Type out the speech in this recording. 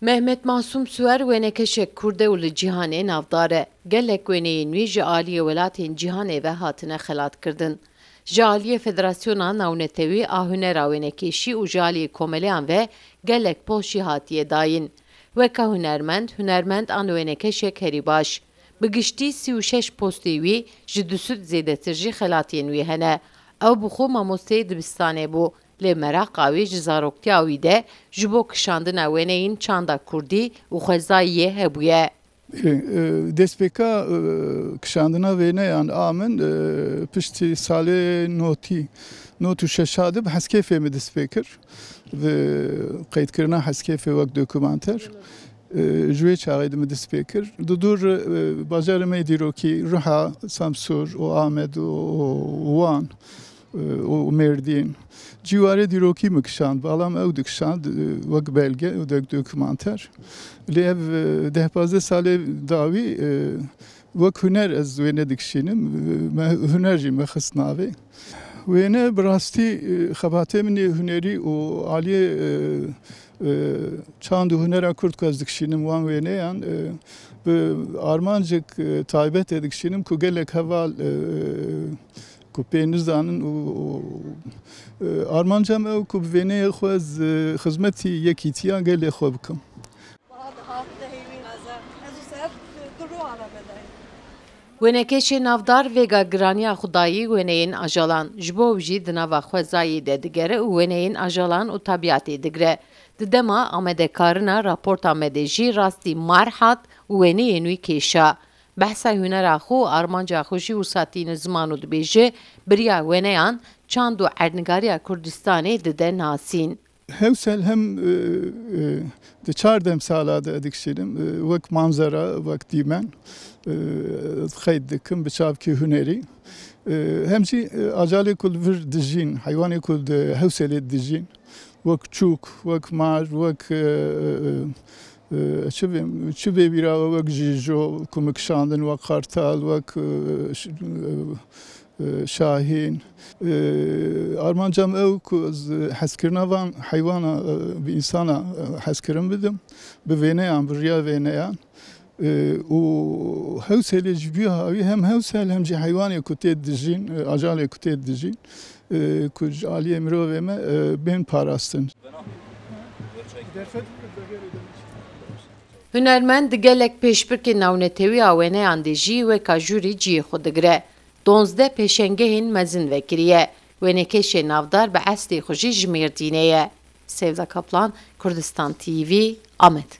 Mehmet Masum Süer wênekeşek Kurd û li cîhanê navdar e. Gelek wêneyên wî ji aliyê welatên cîhanê ve hatine xelatkirdin. Ji aliyê Federasyona Nawnetewî a hunera wênekeşî û ji aliyê komeleyan ve gelek poşî hatiye dayîn. Weka hunermend an wênekeşek herî baş. Bi giştî 36 postê wî ji 200 zêdetir jî xelatiyên wî hene. Ew bi xwe mamosteyê dibistanê bû. Lê meraqa wî ji zaroktiya wî de ji bo kişandina wêneyên çanda Kurdî û xwezayiyê hebûye. Destpêka kişandina wêneyan a min piştî salê not û şeşa de bi heskêfê me dest pê kir ve qeydkirina heskêfê wek dokûmanter ji wê çaxê de me dest pê kir. Di dûr bajarê me dîrokî Riha, Samsûr û Amed û Wan û Mêrdîn ciwarê dîrokî me kişand, balam ew dikişand wek belge û dokûmanter. Lê ev 10-15 salê dawî wek huner ez wêne dikişînim, me huner jî me xist navê. Wêne bi rastî xebatê min ê hunerî û aliyê çand û hunera Kurd ku ez dikişînim wan wêneyan bi armancek taybetê dikişînim ku gelek heval ku pê nizanin û armancam ew ku bi wêneyê xwe ez xizmetî yekîtiya gelê xwe bikim. Wênekeşê navdar vêga giraniya xwedayî wêneyên ajalan ji bo ew jî di nava xwezayî de digere û wêneyên ajalan û tabiatê digire. Di dema amadekarina raporta me de jî rastî mar hat û wêneyên wî kêşa. Behsa hunera xwe û armanca xwe jî wîsatîne ziman û dibêje biriya wêneyan çand û erdnigariya Kurdistanê dide nasîn. Hewsel hem di 4 demsala de dikişînim wek manzara wek dîmen xeyd dikim bi çavkî hunerî. Hem jî acalê ku li vir dijîn, heywanê ku di hewselê dijîn wek çûk, wek mar, wek çi bêbîra wek jîjo ku me kişandin, wek xartal, wek şahîn. Armancam ew ku ez hezkirina van heywana bi însana hezkirin bidim bi wêneyan bi riya wêneyan û hewselê ji bî havî hem hewsel hem jî heywanê ku tê dijîn ajalê ku tê dijîn ku ji aliyê mirovê me bên parastin. Hunermend di gelek pêşbirkên navnetewiya wêneyan de jî weka jûrî ciyê xwe digire. 12 pêşengehên mezin vekiriye. Wênekeşê navdar bi estê xwe jî ji Mêrdînê ye. Sevda Kaplan, Kurdistan TV, Amed.